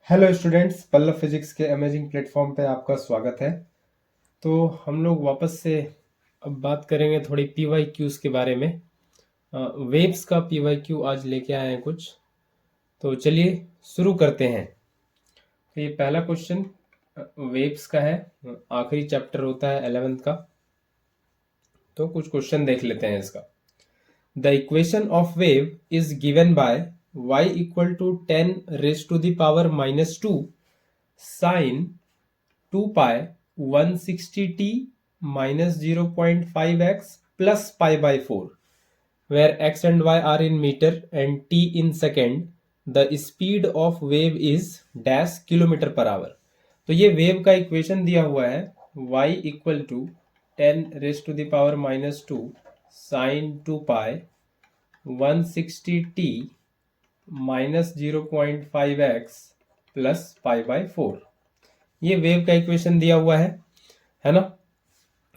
Hello students, Pallav physics के amazing platform पे आपका स्वागत है। तो हम लोग वापस से अब बात करेंगे थोड़ी पीवाई क्यूज़ के बारे में। वेव्स का पीवाई क्यू आज लेके आए हैं कुछ, तो चलिए शुरू करते हैं। तो ये पहला क्वेश्चन वेव्स का है, आखिरी चैप्टर होता है 11th का। तो कुछ क्वेश्चन देख लेते हैं इसका। The equation of wave is given by y equal to 10 raised to the power minus 2 sine 2 pi 160t minus 0.5x plus pi by 4, where x and y are in meter and t in second. The speed of wave is dash kilometre per hour. तो ये wave का equation दिया हुआ है y equal to 10 raise to the power minus 2 sine 2 pi 160t minus 0.5x plus pi by 4। ये wave का equation दिया हुआ है ना।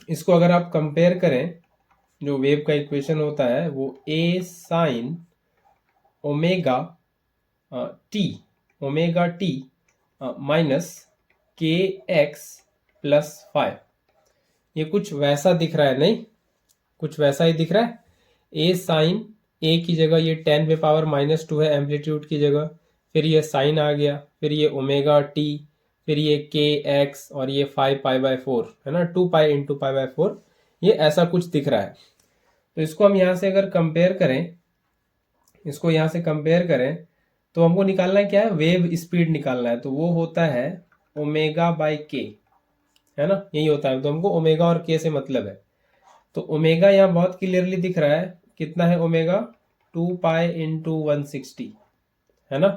इसको अगर आप कंपेयर करें, जो वेव का इक्वेशन होता है वो a sine omega T minus के एक्स प्लस 5। ये कुछ वैसा दिख रहा है, नहीं कुछ वैसा ही दिख रहा है। a साइन a की जगह ये 10 पे पावर माइनस 2 है एम्पलीट्यूड की जगह, फिर ये साइन आ गया, फिर ये ओमेगा टी, फिर ये के एक्स और ये 5 पाई बाय 4 है ना, 2 पाई इंटू पाई बाय 4। ये ऐसा कुछ दिख रहा है। तो इसको हम यहाँ से अगर कंपेयर करें, इसको यहाँ से कंपेयर करें तो हमको निकालना है क्या है, वेव स्पीड निकालना है। तो वो होता है ओमेगा बाई के, है ना, यही होता है। तो हमको ओमेगा और के से मतलब है। तो ओमेगा यहाँ बहुत क्लियरली दिख रहा है, कितना है ओमेगा, 2 पाई इंटू 160 है ना,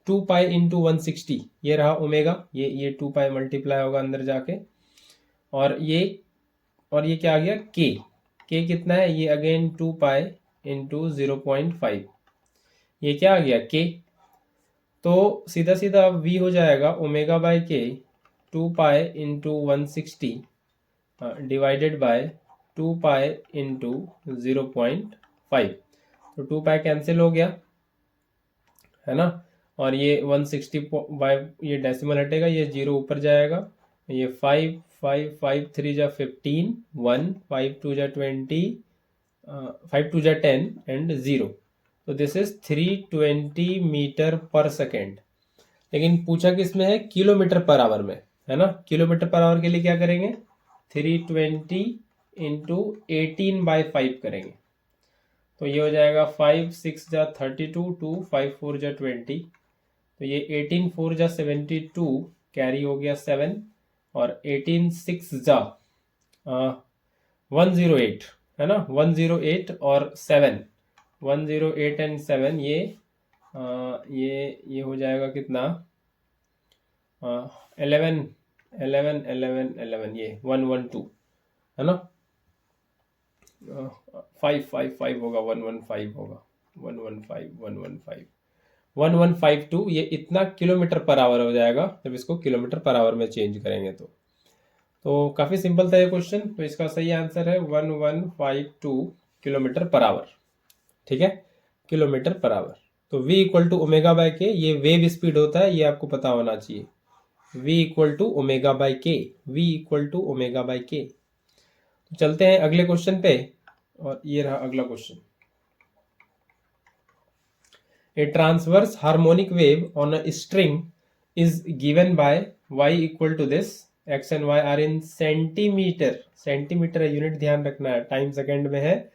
2 पाई इंटू 160 ये रहा ओमेगा। ये 2 पाई मल्टीप्लाई होगा अंदर जाके, और ये क्या आ गया के कितना है, ये अगेन 2 पाई इंटू 0.5, ये क्या आ गया के। तो सीधा सीधा अब v हो जाएगा ओमेगा बाई के 2 pi into 160 divided by 2 pi into 0.5। तो 2 पाई कैंसिल हो गया, है ना, और ये 160 बाय ये डेसिमल हटेगा, ये 0 ऊपर जाएगा, ये 5 5 5 3 जा 15 1 5 2 जा 20 5 2 जा 10 एंड 0। तो दिस इज 320 मीटर पर सेकेंड। लेकिन पूछा किस में है, किलोमीटर पर आवर में, है ना। किलोमीटर पर आवर के लिए क्या करेंगे, 320 इंटू 18/5 करेंगे। तो ये हो जाएगा 5 6 जा 32 2 5 4 जा 20। तो ये 18 4 जा 72 कैरी हो गया 7, और 18 6 जा 108 है ना, 108 और 7, 108 एंड 7 ये हो जाएगा कितना, 11 11 11 11, ये 112 है ना, 555 होगा, 115 होगा, 115 1152। ये इतना किलोमीटर पर आवर हो जाएगा जब इसको किलोमीटर पर आवर में चेंज करेंगे। तो काफ़ी सिंपल था ये क्वेश्चन। तो इसका सही आंसर है 1152 किलोमीटर पर आवर। ठीक है, किलोमीटर पर आवर। तो v equal to omega by k, ये वेव स्पीड होता है, ये आपको पता होना चाहिए। v equal to omega by k, v equal to omega by k. तो चलते हैं अगले क्वेश्चन पे, और ये रहा अगला question. A transverse harmonic wave on a string is given by y equal to this, x and y are in centimetre, centimetre है यूनिट, ध्यान रखना है, टाइम सेकेंड में है।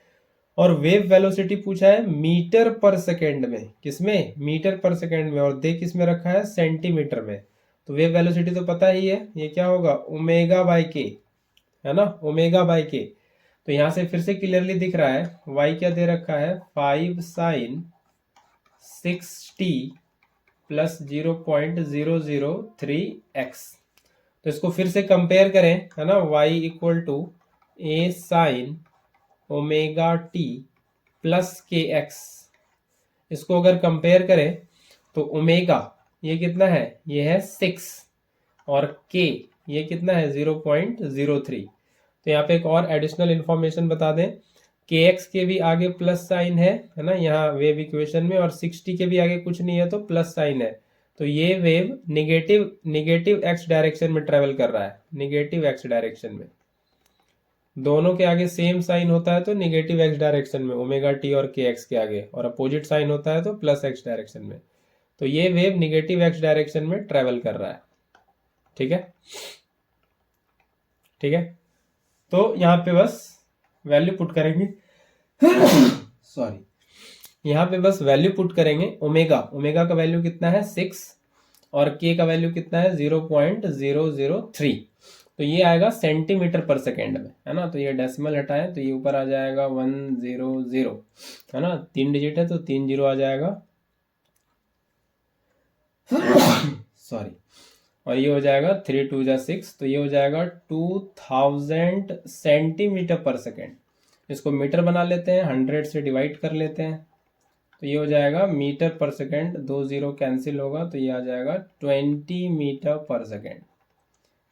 और वेव वेलोसिटी पूछा है मीटर पर सेकेंड में, किसमें, मीटर पर सेकेंड में, और दे किस में रखा है, सेंटीमीटर में। तो वेव वेलोसिटी तो पता ही है, ये क्या होगा, ओमेगा बाय के, है ना, ओमेगा बाय के। तो यहां से फिर से क्लियरली दिख रहा है, y क्या दे रखा है, 5 साइन 6t प्लस 0.003x। तो इसको फिर से कंपेयर करें, है ना, y equal to a sine omega t plus k x. इसको अगर कंपेयर करें तो ओमेगा ये कितना है, ये है 6, और के ये कितना है 0.03। तो यहाँ पे एक और एडिशनल इंफॉर्मेशन बता दें, के एक्स के भी आगे प्लस साइन है ना, यहाँ वेव इक्वेशन में, और 60 के भी आगे कुछ नहीं है तो प्लस साइन है। तो ये वेव निगेटिव एक्स डायरेक्शन में ट्रेवल कर रहा है, निगेटिव एक्स डायरेक्शन में। दोनों के आगे सेम साइन होता है तो निगेटिव एक्स डायरेक्शन में ओमेगा टी और के एक्स के आगे, और अपोजिट साइन होता है तो प्लस एक्स डायरेक्शन में। तो ये वेव निगेटिव एक्स डायरेक्शन में ट्रेवल कर रहा है। ठीक है, ठीक है। तो यहाँ पे बस वैल्यू पुट करेंगे सॉरी, यहाँ पे बस वैल्यू पुट करेंगे। ओमेगा का वैल्यू कितना है 6 और के का वैल्यू कितना है 0.003। तो ये आएगा सेंटीमीटर पर सेकेंड में, है ना। तो ये डेसिमल हटाएं तो ये ऊपर आ जाएगा 100, है ना। 3 डिजिट है तो 3 जीरो आ जाएगा सॉरी। और ये हो जाएगा 3 2 जा 6, तो ये हो जाएगा 2000 सेंटीमीटर पर सेकेंड। इसको मीटर बना लेते हैं, 100 से डिवाइड कर लेते हैं, तो ये हो जाएगा मीटर पर सेकेंड। 2 जीरो कैंसिल होगा तो ये आ जाएगा 20 मीटर पर सेकेंड,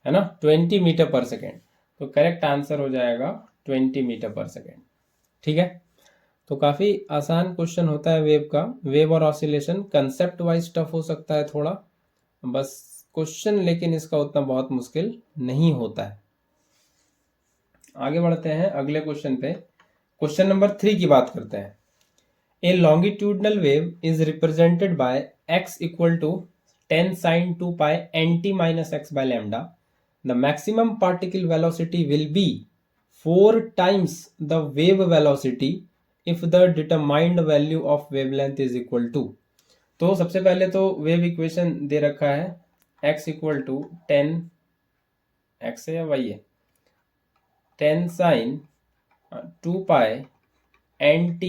है ना। 20 मीटर पर सेकेंड। तो करेक्ट आंसर हो जाएगा 20 मीटर पर सेकेंड। ठीक है, तो काफ़ी आसान क्वेश्चन होता है वेव का। वेव और ऑसिलेशन कंसेप्ट वाइज टफ हो सकता है थोड़ा, बस क्वेश्चन लेकिन इसका उतना बहुत मुश्किल नहीं होता है। आगे बढ़ते हैं अगले क्वेश्चन पे। क्वेश्चन नंबर 3 की बात करते हैं। A longitudinal wave is represented by x equal to 10 sin 2 pi nt minus x by lambda. The maximum particle velocity will be 4 times the wave velocity if the determined value of wavelength is equal to. तो सबसे पहले तो wave equation दे रखा है x equal to 10, x है या y है, 10 sin 2 pi nt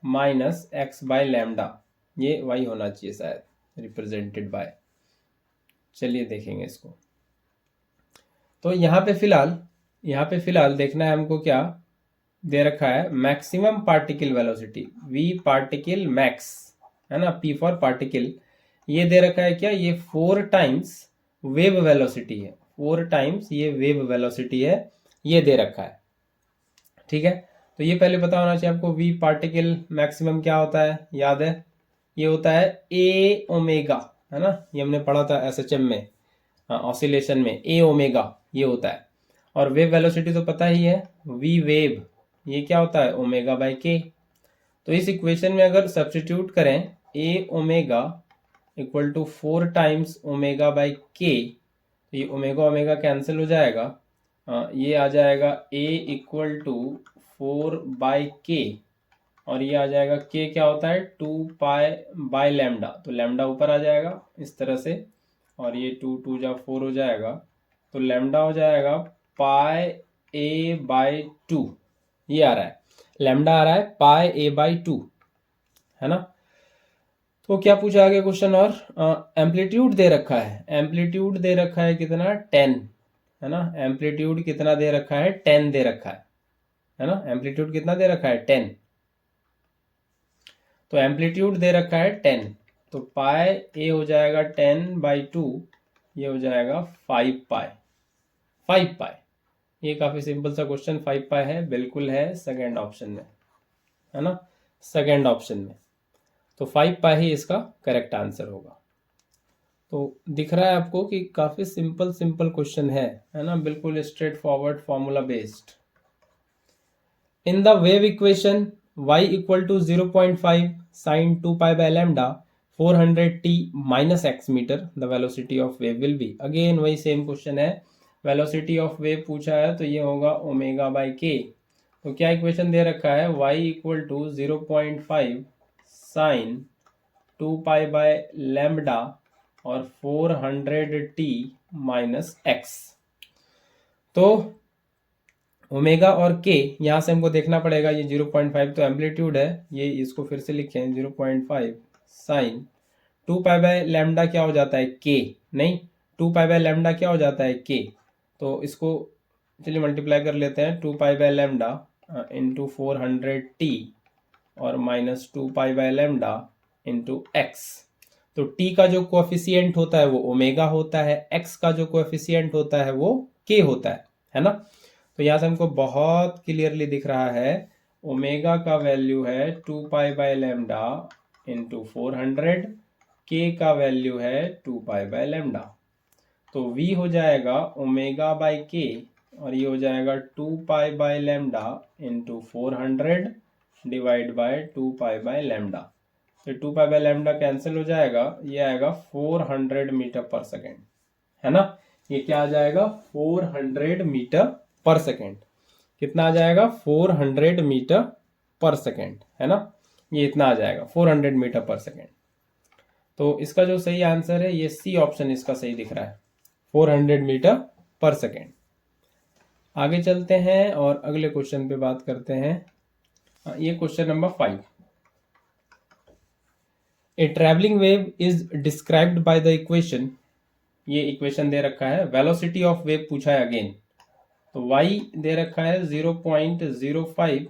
minus x by lambda, ये y होना चाहिए शायद, रिप्रेजेंटेड बाय। चलिए देखेंगे इसको। तो यहाँ पे फिलहाल देखना है हमको क्या दे रखा है, maximum particle velocity v particle max, है ना, p फॉर पार्टिकल। ये दे रखा है क्या, ये 4 टाइम्स वेव वेलोसिटी है, 4 टाइम्स ये वेव वेलोसिटी है, ये दे रखा है। ठीक है, तो ये पहले पता होना चाहिए आपको v पार्टिकल मैक्सिमम क्या होता है, याद है, ये होता है a ओमेगा, है ना। ये हमने पढ़ा था SHM में, ऑसिलेशन में, a ओमेगा ये होता है। और वेव वेलोसिटी तो पता ही है, v वेव, ये क्या होता है ओमेगा बाय k। तो इस इक्वेशन में अगर सब्स्टिट्यूट करें a ओमेगा equal to 4 times omega by k, तो ये ओमेगा ओमेगा कैंसिल हो जाएगा, ये आ जाएगा a इक्वल टू 4 बाय के, और ये आ जाएगा k क्या होता है 2 पाई बाय लैम्डा, तो लैम्डा ऊपर आ जाएगा इस तरह से, और ये 2 2 जा 4 हो जाएगा, तो लैम्डा हो जाएगा पाई a बाय 2, ये आ रहा है, लैम्डा आ रहा है पाई a बाय 2, है ना। तो क्या पूछा आगे क्वेश्चन, और एम्पलीट्यूड दे रखा है, एम्पलीट्यूड दे रखा है कितना 10, है ना। एम्पलीट्यूड कितना दे रखा है 10 दे रखा है ना। एम्पलीट्यूड कितना दे रखा है 10, तो एम्पलीट्यूड दे रखा है 10, तो पाई ए हो जाएगा 10 बाई 2, ये हो जाएगा 5 पाई। ये काफी सिंपल सा क्वेश्चन, 5 पाई है, बिल्कुल है सेकेंड ऑप्शन में, है ना, सेकेंड ऑप्शन में। तो 5 पाई ही इसका करेक्ट आंसर होगा। तो दिख रहा है आपको कि काफी सिंपल क्वेश्चन है ना, बिल्कुल straight forward formula based. In the wave equation y equal to 0.5 sin 2 pi by lambda 400t minus x meter, the velocity of wave will be, again वही सेम क्वेश्चन है, वेलोसिटी ऑफ वेव पूछा है तो ये होगा omega by K. तो क्या equation दे रखा है, y equal to 0.5 sine 2 pi by lambda और 400t माइनस एक्स। तो ओमेगा और के यहाँ से हमको देखना पड़ेगा, ये 0.5 तो एम्पलीट्यूड है, ये इसको फिर से लिखें 0.5 साइन 2 पाई बाय लैम्डा क्या हो जाता है के, नहीं 2 पाई बाय लैम्डा क्या हो जाता है के, तो इसको चलिए मल्टीप्लाई कर लेते हैं, 2 pi by lambda into 400t और minus 2 pi by lambda into x. तो t का जो कोएफिशिएंट होता है वो ओमेगा होता है, x का जो कोएफिशिएंट होता है वो k होता है ना। तो यहाँ से हमको बहुत क्लियरली दिख रहा है, ओमेगा का वैल्यू है 2 pi by lambda into 400, k का वैल्यू है 2π/λ। तो v हो जाएगा ओमेगा बाई के और ये हो जाएगा 2π/λ इंटू 400 डिवाइड बाय 2π/λ। तो 2π/λ कैंसिल हो जाएगा, ये आएगा 400 मीटर पर सेकेंड, है ना। ये क्या आ जाएगा 400 मीटर पर सेकेंड। कितना आ जाएगा 400 मीटर पर सेकेंड, है ना। ये इतना आ जाएगा 400 मीटर पर सेकेंड। तो इसका जो सही आंसर है ये सी ऑप्शन इसका सही दिख रहा है, 400 मीटर पर सेकेंड। आगे चलते हैं और अगले क्वेश्चन पे बात करते हैं। ये question number 5। A travelling wave is described by the equation, ये इक्वेशन दे रखा है। वेलोसिटी ऑफ वेव पूछा है अगेन, तो y दे रखा है 0.05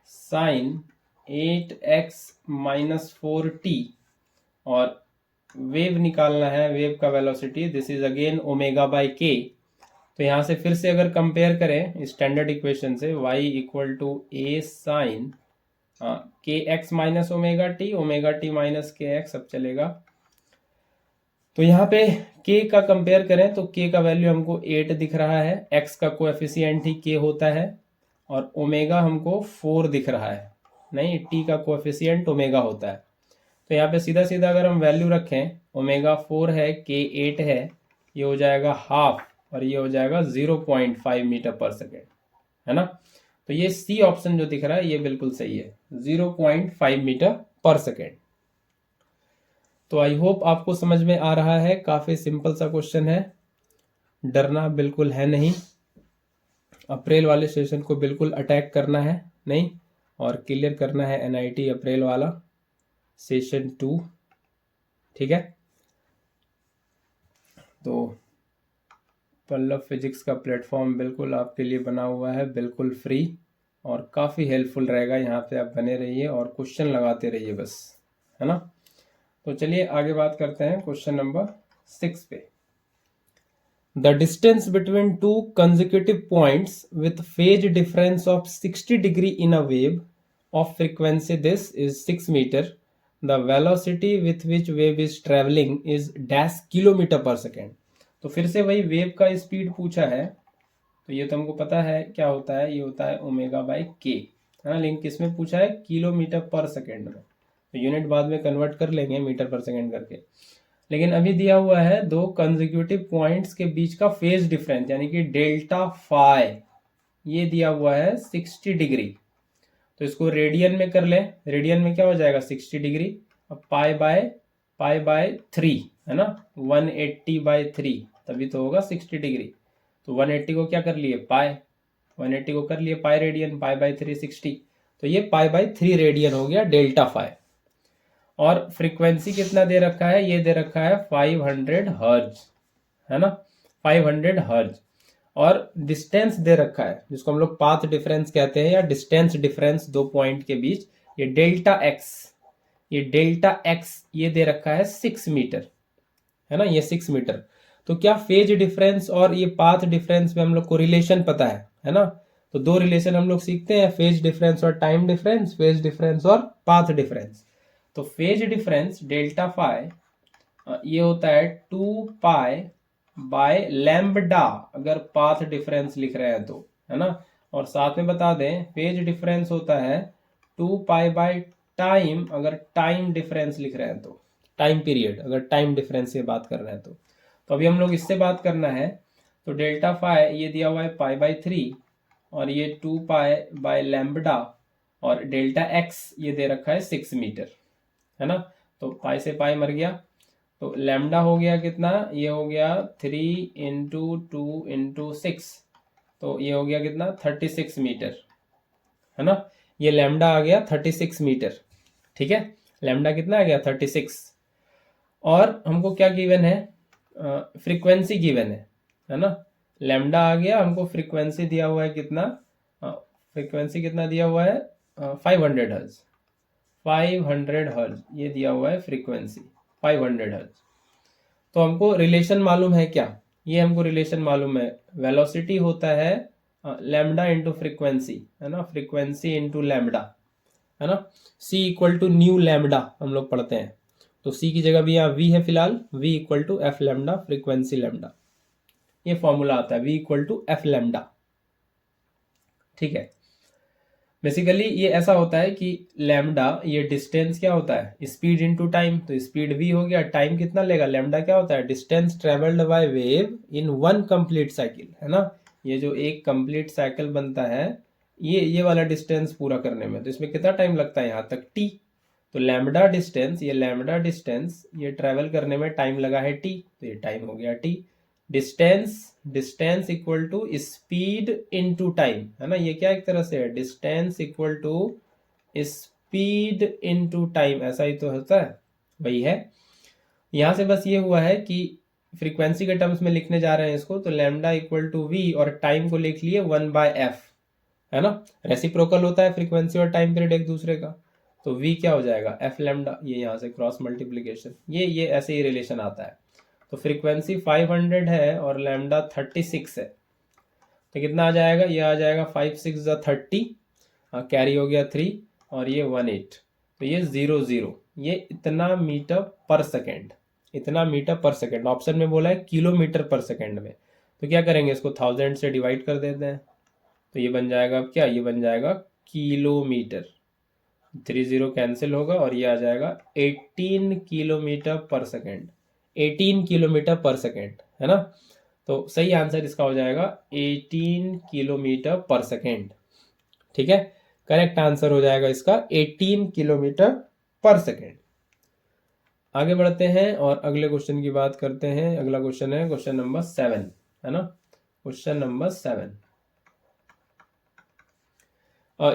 साइन 8x माइनस 4t और वेव निकालना है, वेव का velocity, this is again omega by K. तो यहां से फिर से अगर कंपेयर करें स्टैंडर्ड इक्वेशन से, y equal to A sine K X minus omega T minus के एक्स, अब चलेगा। तो यहाँ पे k का कंपेयर करें तो k का वैल्यू हमको 8 दिख रहा है, x का कोएफिशिएंट ही k होता है और ओमेगा हमको 4 दिख रहा है, नहीं t का कोएफिशिएंट ओमेगा होता है। तो यहाँ पे सीधा सीधा अगर हम वैल्यू रखें, ओमेगा 4 है, k 8 है, ये हो जाएगा हाफ और ये हो जाएगा 0.5 मीटर पर सेकेंड, है ना। तो ये सी ऑप्शन जो दिख रहा है ये बिल्कुल सही है, 0.5 मीटर पर सेकेंड। तो आई होप आपको समझ में आ रहा है, काफी सिंपल सा क्वेश्चन है, डरना बिल्कुल है नहीं। अप्रैल वाले सेशन को बिल्कुल अटैक करना है नहीं, और क्लियर करना है एनआईटी अप्रैल वाला सेशन 2, ठीक है। तो पल्लव फिजिक्स का प्लेटफॉर्म बिल्कुल आपके लिए बना हुआ है, बिल्कुल फ्री और काफ़ी हेल्पफुल रहेगा। यहाँ पे आप बने रहिए और क्वेश्चन लगाते रहिए बस, है ना। तो चलिए आगे बात करते हैं क्वेश्चन नंबर 6 पे। The distance between two consecutive points with phase difference of 60 degree in a wave of frequency this is 6 metre. The velocity with which wave is travelling is dash kilometre per second. तो फिर से वही wave का speed पूछा है, तो ये तो हमको पता है क्या होता है, ये होता है ओमेगा बाई के, है ना। लेकिन किस में पूछा है, किलोमीटर पर सेकेंड में, तो यूनिट बाद में कन्वर्ट कर लेंगे मीटर पर सेकेंड करके। लेकिन अभी दिया हुआ है दो कंसेक्यूटिव पॉइंट्स के बीच का फेज डिफरेंस यानी कि डेल्टा फाई, ये दिया हुआ है 60 डिग्री। तो इसको रेडियन में कर लें, रेडियन में क्या हो जाएगा 60 डिग्री, अब पाई बाय 3, है ना, 180/3, तभी तो होगा 60 डिग्री। तो 180 को क्या कर लिए पाई, 180 को कर लिए पाई रेडियन, पाई बाय 3 60, तो ये पाई बाय 3 रेडियन हो गया डेल्टा फाई। और फ्रीक्वेंसी कितना दे रखा है, ये दे रखा है 500 हर्ज, है ना, 500 हर्ज। और डिस्टेंस दे रखा है जिसको हम लोग पाथ डिफरेंस कहते हैं या डिस्टेंस डिफरेंस दो पॉइंट के बीच, ये डेल्टा एक्स, ये डेल्टा एक्स ये दे रखा है 6 मीटर, है ना, ये 6 मीटर। तो क्या फेज डिफरेंस और ये पाथ डिफरेंस में हम लोग को रिलेशन पता है ना। तो दो रिलेशन हम लोग सीखते हैं, फेज डिफरेंस और टाइम डिफरेंस, फेज डिफरेंस और पाथ डिफरेंस। तो फेज डिफरेंस डेल्टा फाई ये होता है 2π बाय लैम्बडा, अगर पाथ डिफरेंस लिख रहे हैं तो, है ना। और साथ में बता दें फेज डिफरेंस होता है 2π बाय टाइम, अगर टाइम डिफरेंस लिख रहे हैं तो, टाइम पीरियड, अगर टाइम डिफरेंस से बात कर रहे हैं तो अभी हम लोग इससे बात करना है। तो डेल्टा फाई ये दिया हुआ है π/3 और ये 2π बाय लैम्बडा और डेल्टा एक्स ये दे रखा है 6 मीटर, है ना। तो पाई से पाई मर गया, तो लैम्डा हो गया कितना, ये हो गया 3 × 2 × 6, तो ये हो गया कितना 36 मीटर, है ना। ये लैम्डा आ गया 36 मीटर, ठीक है। लैम्डा कितना आ गया 36। और हमको क्या गिवन है, फ्रीक्वेंसी गिवन है ना। लैम्डा आ गया, हमको फ्रीक्वेंसी दिया हुआ है कितना, फ्रीक्वेंसी कितना दिया हुआ है 500 हर्ज, 500 हर्ज ये दिया हुआ है फ्रीक्वेंसी 500 हर्ज। तो हमको रिलेशन मालूम है क्या, ये हमको रिलेशन मालूम है, वेलोसिटी होता है लैम्डा इंटू फ्रीक्वेंसी, है ना, फ्रीक्वेंसी इंटू लैम्डा, है ना, C = न्यू लैम्डा हम लोग पढ़ते हैं। तो सी की जगह भी यहाँ वी है फिलहाल, v equal to f lambda frequency lambda, ये फॉर्मूला आता है v equal to f lambda. ठीक है, बेसिकली ये ऐसा होता है कि लैम्डा, ये डिस्टेंस क्या होता है, स्पीड इनटू टाइम, तो स्पीड v हो गया, टाइम कितना लेगा, लैम्डा क्या होता है, distance travelled by wave in one complete cycle, है ना। ये जो एक कंप्लीट साइकिल बनता है, ये वाला डिस्टेंस पूरा करने में, तो इसमें कितना टाइम लगता है यहाँ तक t, तो लैम्डा डिस्टेंस, ये लैम्डा डिस्टेंस ये ट्रेवल करने में टाइम लगा है t, तो ये टाइम हो गया t। Distance equal to speed into time, है ना, ये क्या एक तरह से है, distance equal to speed into time, ऐसा ही तो होता है, वही है। यहां से बस ये हुआ है कि फ्रीक्वेंसी के टर्म्स में लिखने जा रहे हैं इसको, तो लैम्डा इक्वल टू वी और टाइम को लिख लिए 1/f, है ना, रेसिप्रोकल होता है फ्रीक्वेंसी और टाइम पीरियड एक दूसरे का, तो v क्या हो जाएगा, f लैम्डा, ये यहाँ से क्रॉस मल्टीप्लीकेशन, ये ऐसे ही रिलेशन आता है। तो फ्रीक्वेंसी 500 है और लैम्डा 36 है, तो कितना आ जाएगा, ये आ जाएगा 5 6 30, कैरी हो गया 3 और ये 18, तो ये 00, ये इतना मीटर पर सेकेंड, इतना मीटर पर सेकेंड, ऑप्शन में बोला है किलोमीटर पर सेकेंड में, तो क्या करेंगे, इसको 1000 से डिवाइड कर देते हैं, तो ये बन जाएगा क्या, ये बन जाएगा किलोमीटर, 30 कैंसिल होगा और ये आ जाएगा 18 kilometre per second, 18 kilometre per second, है ना। तो सही आंसर इसका हो जाएगा 18 किलोमीटर पर सेकेंड। ठीक है, करेक्ट आंसर हो जाएगा इसका 18 किलोमीटर पर सेकेंड। आगे बढ़ते हैं और अगले क्वेश्चन की बात करते हैं। अगला क्वेश्चन है क्वेश्चन नंबर 7, है ना, question number 7।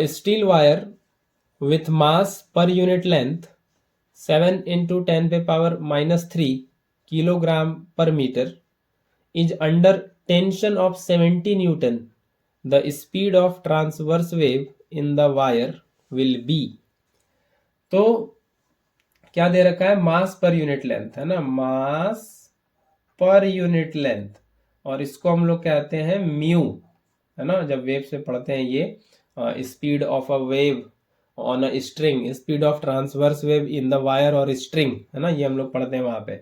Steel wire with mass per unit length 7 into 10 पे पावर -3 किलोग्राम पर metre is under tension of 70 Newton. The speed of transverse wave in the wire will be। तो क्या दे रखा है, मास per unit length, है ना, मास per unit length, और इसको हम लोग कहते हैं म्यू, है ना, जब वेव से पढ़ते हैं ये speed of a wave on a string, speed of transverse wave in the wire और स्ट्रिंग, है ना, ये हम लोग पढ़ते हैं वहां पे।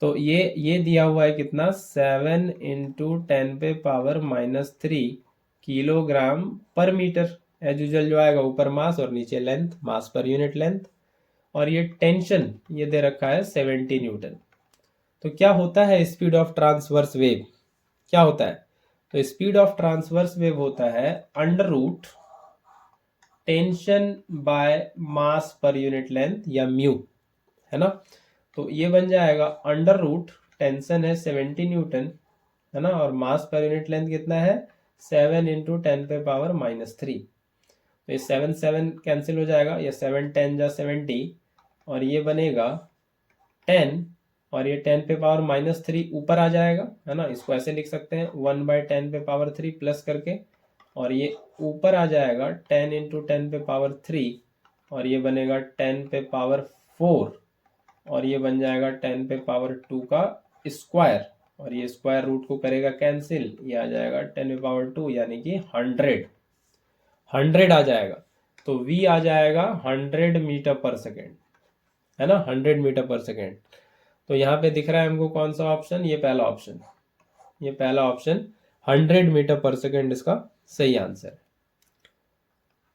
तो ये दिया हुआ है कितना, 7 इंटू 10 पे पावर -3 किलोग्राम पर मीटर, एज यूजल जो आएगा ऊपर मास और नीचे लेंथ, मास पर यूनिट लेंथ, और ये टेंशन ये दे रखा है 70 न्यूटन। तो क्या होता है स्पीड ऑफ ट्रांसवर्स वेव, क्या होता है, तो स्पीड ऑफ ट्रांसवर्स वेव होता है under root tension by mass per unit length या म्यू, है ना। तो ये बन जाएगा अंडर रूट, टेंशन है 70 न्यूटन, है ना, और मास पर यूनिट लेंथ कितना है 7 इंटू 10 पे पावर -3, तो ये 7 7 कैंसिल हो जाएगा, ये 7 10 जा 70 और ये बनेगा 10, और ये 10 पे पावर -3 ऊपर आ जाएगा, है ना, इसको ऐसे लिख सकते हैं 1/10 पे पावर 3 प्लस करके, और ये ऊपर आ जाएगा 10 इंटू 10 पे पावर 3, और ये बनेगा 10 पे पावर 4, और ये बन जाएगा 10 पे पावर 2 का स्क्वायर, और ये स्क्वायर रूट को करेगा कैंसिल, ये आ जाएगा 10 पे पावर 2 यानी कि 100 आ जाएगा। तो v आ जाएगा 100 मीटर पर सेकेंड, है ना, 100 मीटर पर सेकेंड। तो यहाँ पे दिख रहा है हमको कौन सा ऑप्शन, ये पहला ऑप्शन, ये पहला ऑप्शन 100 मीटर पर सेकेंड इसका सही आंसर है।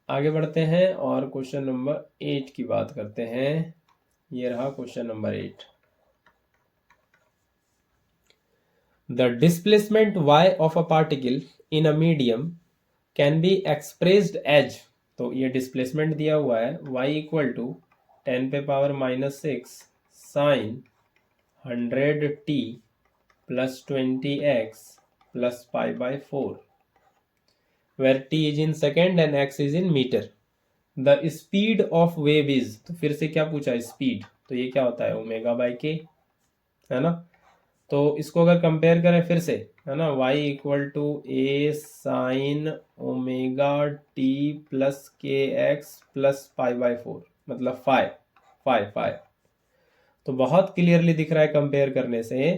आगे बढ़ते हैं और क्वेश्चन नंबर 8 की बात करते हैं। ये रहा question number 8। The displacement y of a particle in a medium can be expressed as, तो ये डिस्प्लेसमेंट दिया हुआ है y इक्वल टू 10 पे power -6 sine 100t plus 20x plus π/4, where t is in second and x is in meter. The speed of wave is, तो फिर से क्या पूछा है स्पीड, तो ये क्या होता है ω/k, है ना। तो इसको अगर कंपेयर करें फिर से, है ना, y equal to a sine ω/t plus kx plus π/4, मतलब 5। तो बहुत क्लियरली दिख रहा है कंपेयर करने से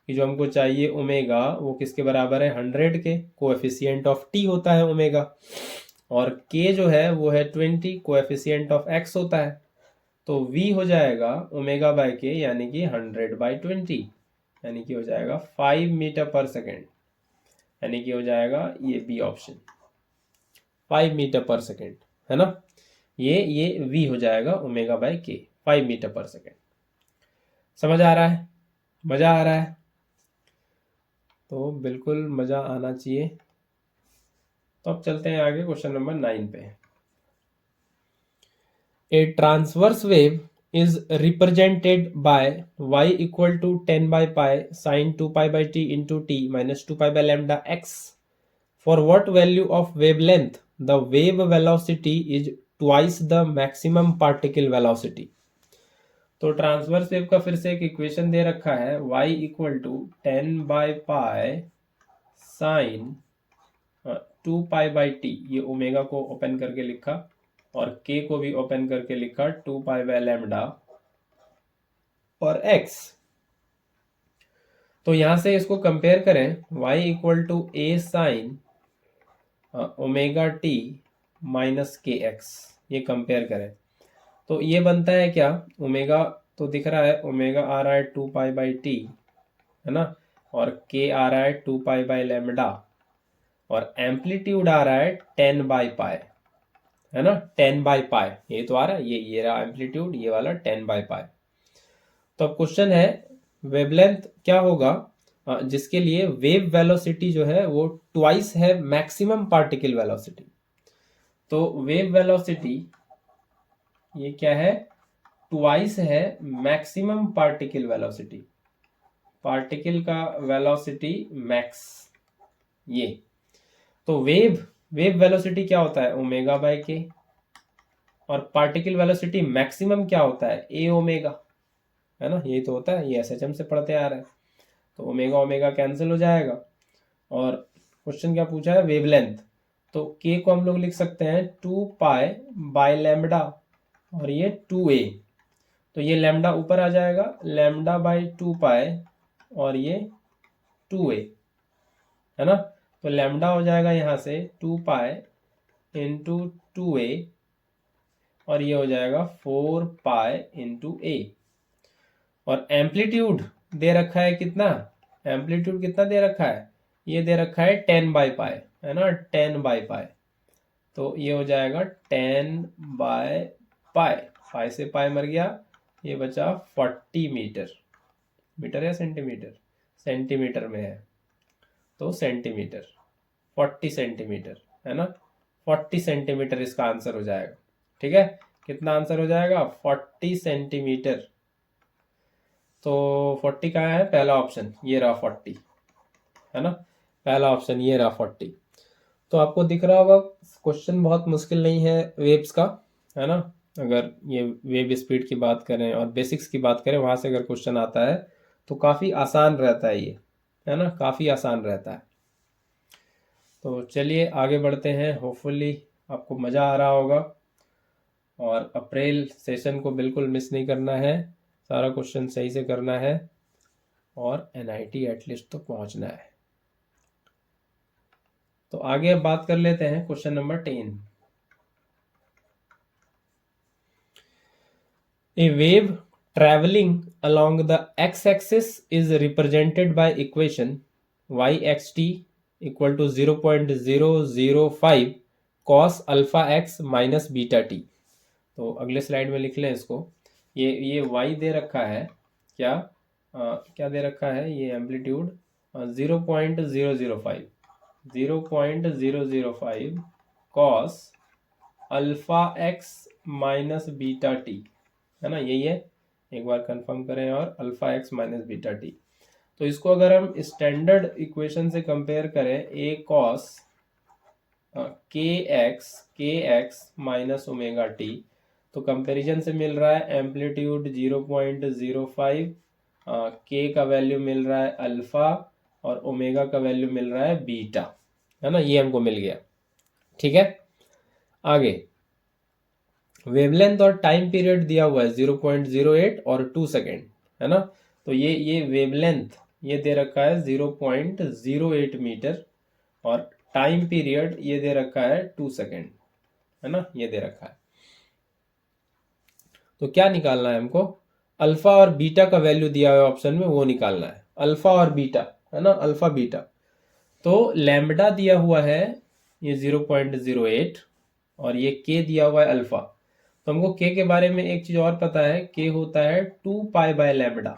कि जो हमको चाहिए ओमेगा वो किसके बराबर है 100 के, कोएफिशिएंट ऑफ t होता है ओमेगा, और k जो है वो है 20, कोएफिशिएंट ऑफ x होता है। तो v हो जाएगा ओमेगा बाय के यानी कि 100/20, यानी कि हो जाएगा 5 मीटर पर सेकेंड, यानी कि हो जाएगा ये बी ऑप्शन 5 मीटर पर सेकेंड, है ना। ये v हो जाएगा ओमेगा बाय के 5 मीटर पर सेकेंड। समझ आ रहा है, मजा आ रहा है, तो बिल्कुल मजा आना चाहिए। तो अब चलते हैं आगे क्वेश्चन नंबर 9 पे। A transverse wave is represented by y equal to 10 by pi sine 2 pi by t into t minus 2 pi by lambda x. For what value of wavelength the wave velocity is twice the maximum particle velocity? तो transverse wave का फिर से एक equation दे रखा है, y equal to 10 by pi sine 2 pi by t, ये omega को ओपन करके लिखा और k को भी ओपन करके लिखा 2 पाई बाय लैम्डा और x। तो यहां से इसको कंपेयर करें, y equal to A sine omega T minus के एक्स, ये कंपेयर करें तो ये बनता है क्या, ओमेगा तो दिख रहा है, ओमेगा आ रहा है 2 पाई बाई टी, है ना, और के आ रहा है 2 पाई बाई लैम्डा और एम्पलीट्यूड आ रहा है 10 बाई पाई, है ना, 10 बाई पाई ये तो आ रहा है, ये रहा एम्पलीट्यूड, ये वाला 10 बाई पाई। तो अब क्वेश्चन है वेवलेंथ क्या होगा जिसके लिए वेव वेलोसिटी जो है वो ट्वाइस है मैक्सिमम पार्टिकल वेलोसिटी। तो वेव वेलोसिटी ये क्या है, ट्वाइस है मैक्सिमम पार्टिकल वेलोसिटी, पार्टिकल का वेलोसिटी मैक्स ये। तो वेव वेलोसिटी क्या होता है, ओमेगा बाय के, और पार्टिकल वेलोसिटी मैक्सिमम क्या होता है, ए ओमेगा, है ना, यही तो होता है, ये एसएचएम से पढ़ते आ रहा है। तो ओमेगा ओमेगा कैंसिल हो जाएगा और क्वेश्चन क्या पूछा है, वेवलेंथ। तो के को हम लोग लिख सकते हैं 2 पाई बाय लैम्डा और ये 2a, तो ये लैम्डा ऊपर आ जाएगा, लैम्डा बाय 2 पाई और ये 2a, है ना। तो लैम्डा हो जाएगा यहाँ से 2 पाई इंटू 2a और ये हो जाएगा 4 पाई इंटू a। और एम्पलीट्यूड दे रखा है कितना, एम्पलीट्यूड कितना दे रखा है, ये दे रखा है 10 बाई पाई, है ना, 10 बाई पाई। तो ये हो जाएगा 10 बाय पाई, पाई से पाई मर गया, ये बचा 40 मीटर, मीटर या सेंटीमीटर, सेंटीमीटर में है तो सेंटीमीटर, 40 सेंटीमीटर, है ना, 40 सेंटीमीटर इसका आंसर हो जाएगा। ठीक है, कितना आंसर हो जाएगा, 40 सेंटीमीटर। तो 40 कहाँ है, पहला ऑप्शन ये रहा 40, है ना, पहला ऑप्शन ये रहा 40। तो आपको दिख रहा होगा क्वेश्चन बहुत मुश्किल नहीं है वेव्स का, है ना। अगर ये वेव स्पीड की बात करें और बेसिक्स की बात करें, वहां से अगर क्वेश्चन आता है तो काफ़ी आसान रहता है ये, है ना, काफ़ी आसान रहता है। तो चलिए आगे बढ़ते हैं, होपफुली आपको मज़ा आ रहा होगा और अप्रैल सेशन को बिल्कुल मिस नहीं करना है, सारा क्वेश्चन सही से करना है और एनआईटी एटलीस्ट तो पहुंचना है। तो आगे अब बात कर लेते हैं question number 10। A wave traveling along the x-axis is represented by equation yxt equal to 0.005 cos alpha x minus beta t। तो अगले स्लाइड में लिख लें इसको, ये y दे रखा है, क्या दे रखा है, ये amplitude 0.005 cos alpha x minus beta T, है ना, यही है, एक बार कंफर्म करें, और alpha x minus beta T. तो इसको अगर हम स्टैंडर्ड इक्वेशन से कंपेयर करें, ए कॉस के एक्स माइनस ओमेगा टी, तो कंपैरिजन से मिल रहा है एम्पलीट्यूड 0.05, के का वैल्यू मिल रहा है अल्फा और ओमेगा का वैल्यू मिल रहा है बीटा, है ना, ये हमको मिल गया। ठीक है, आगे वेवलेंथ और टाइम पीरियड दिया हुआ है 0.08 और 2 सेकेंड, है ना। तो ये वेवलेंथ ये दे रखा है 0.08 मीटर और टाइम पीरियड ये दे रखा है 2 सेकेंड, है ना, ये दे रखा है। तो क्या निकालना है हमको, अल्फा और बीटा का वैल्यू दिया हुआ ऑप्शन में वो निकालना है, अल्फा और बीटा, है ना, अल्फा बीटा। तो लैम्बडा दिया हुआ है ये 0.08 और ये के दिया हुआ है अल्फा। तो हमको के के बारे में एक चीज और पता है, के होता है 2 पाई बाय लैम्बडा,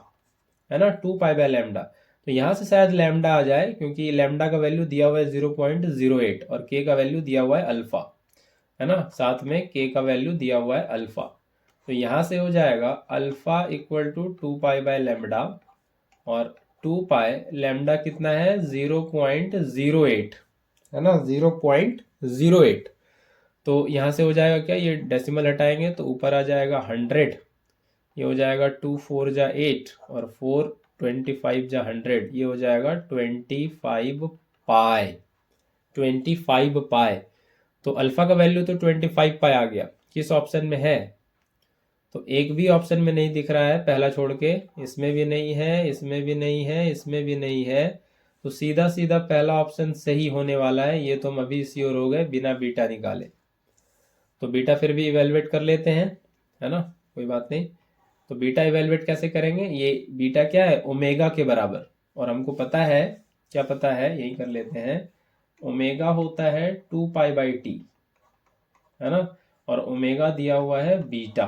है ना, 2 पाई बाय लैम्बडा। तो यहाँ से शायद लैम्बडा आ जाए, क्योंकि लैम्बडा का वैल्यू दिया हुआ है 0.08 और के का वैल्यू दिया हुआ है अल्फा, है ना, साथ में के का वैल्यू दिया हुआ है अल्फा। तो यहाँ से हो जाएगा alpha equal to 2 pi by lambda, और 2 पाई लैम्बडा कितना है 0.08, है ना, 0.08। तो यहाँ से हो जाएगा क्या, ये डेसिमल हटाएंगे तो ऊपर आ जाएगा 100, ये हो जाएगा 2 4 जा 8 और 4 25 जा 100, ये हो जाएगा 25 पाई, 25 पाई। तो अल्फा का वैल्यू तो 25 पाई आ गया, किस ऑप्शन में है, तो एक भी ऑप्शन में नहीं दिख रहा है पहला छोड़ के, इसमें भी नहीं है, इसमें भी नहीं है, इसमें भी नहीं है। तो सीधा सीधा पहला ऑप्शन सही होने वाला है, ये तो हम अभी श्योर हो गए बिना बीटा निकाले। तो बीटा फिर भी इवेलुएट कर लेते हैं, है ना, कोई बात नहीं। तो बीटा इवेलुएट कैसे करेंगे, ये बीटा क्या है ओमेगा के बराबर, और हमको पता है, क्या पता है, यही कर लेते हैं, ओमेगा होता है 2 पाई/t, है ना, और ओमेगा दिया हुआ है बीटा।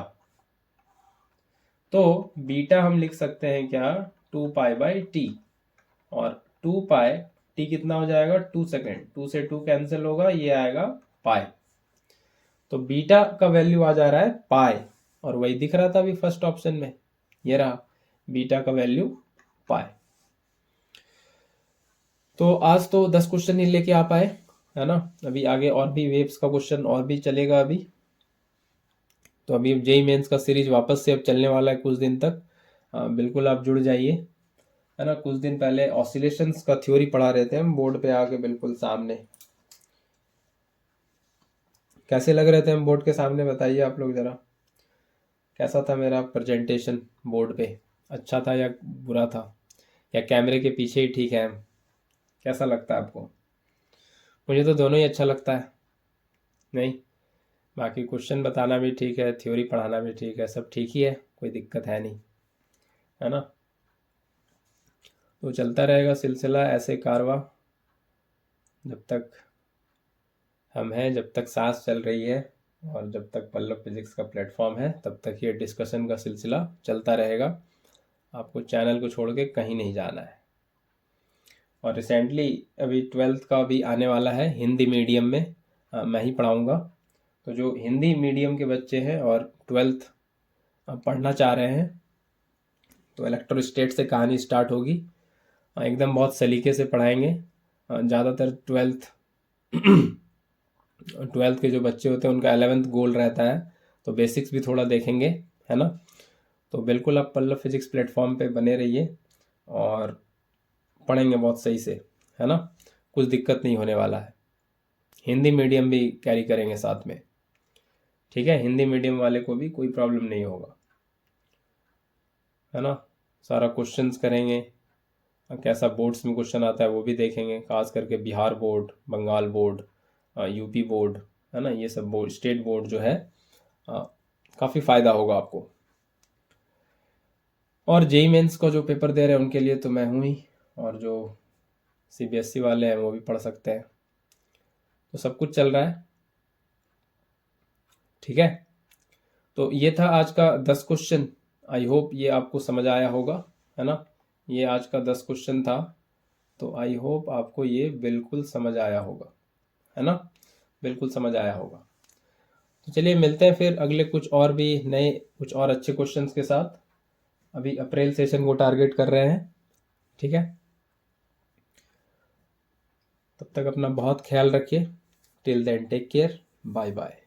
तो बीटा हम लिख सकते हैं क्या, 2 पाई/t, और 2 पाई t कितना हो जाएगा 2 सेकेंड, 2 से 2 कैंसिल होगा, ये आएगा पाई। तो बीटा का वैल्यू आ जा रहा है पाई, और वही दिख रहा था अभी फर्स्ट ऑप्शन में, ये रहा बीटा का वैल्यू पाई। तो आज तो 10 क्वेश्चन ही लेके आ पाए, है ना, अभी आगे और भी वेव्स का क्वेश्चन और भी चलेगा अभी। तो अभी जेई मेंस का सीरीज वापस से अब चलने वाला है कुछ दिन तक, बिल्कुल आप जुड़ जाइए, है ना। कुछ दिन पहले ऑसिलेशंस का थ्योरी पढ़ा रहे थे हम बोर्ड पे आके बिल्कुल सामने, कैसे लग रहे थे हम बोर्ड के सामने, बताइए आप लोग जरा, कैसा था मेरा प्रेजेंटेशन बोर्ड पे, अच्छा था या बुरा था, या कैमरे के पीछे ही ठीक है हम, कैसा लगता है आपको। मुझे तो दोनों ही अच्छा लगता है, नहीं, बाकी क्वेश्चन बताना भी ठीक है, थ्योरी पढ़ाना भी ठीक है, सब ठीक ही है, कोई दिक्कत है नहीं, है ना। तो चलता रहेगा सिलसिला ऐसे कारवा, जब तक हम हैं, जब तक सांस चल रही है, और जब तक पल्लव फिजिक्स का प्लेटफॉर्म है, तब तक ये डिस्कशन का सिलसिला चलता रहेगा। आपको चैनल को छोड़ के कहीं नहीं जाना है। और रिसेंटली अभी 12th का भी आने वाला है हिंदी मीडियम में, मैं ही पढ़ाऊँगा। तो जो हिंदी मीडियम के बच्चे हैं और 12th पढ़ना चाह रहे हैं, तो इलेक्ट्रोस्टेट से कहानी स्टार्ट होगी, एकदम बहुत सलीके से पढ़ाएंगे। ज़्यादातर 12th के जो बच्चे होते हैं उनका 11th गोल रहता है, तो बेसिक्स भी थोड़ा देखेंगे, है ना। तो बिल्कुल आप पल्लव फिजिक्स प्लेटफॉर्म पे बने रहिए और पढ़ेंगे बहुत सही से, है ना, कुछ दिक्कत नहीं होने वाला है। हिंदी मीडियम भी कैरी करेंगे साथ में, ठीक है, हिंदी मीडियम वाले को भी कोई प्रॉब्लम नहीं होगा, है ना। सारा क्वेश्चंस करेंगे, कैसा बोर्ड्स में क्वेश्चन आता है वो भी देखेंगे, खास करके Bihar board, Bengal board, UP board, है ना, ये सब बोर्ड, स्टेट बोर्ड जो है, काफ़ी फ़ायदा होगा आपको। और जेई मेंस का जो पेपर दे रहे हैं उनके लिए तो मैं हूँ ही, और जो सीबीएसई वाले हैं वो भी पढ़ सकते हैं, तो सब कुछ चल रहा है, ठीक है। तो ये था आज का 10 क्वेश्चन, आई होप ये आपको समझ आया होगा, है ना, ये आज का 10 क्वेश्चन था, तो आई होप आपको ये बिल्कुल समझ आया होगा, है ना, बिल्कुल समझ आया होगा। तो चलिए मिलते हैं फिर अगले कुछ और भी नए, कुछ और अच्छे क्वेश्चंस के साथ। अभी अप्रैल सेशन को टारगेट कर रहे हैं, ठीक है। तब तक अपना बहुत ख्याल रखिए, till then take care, bye bye.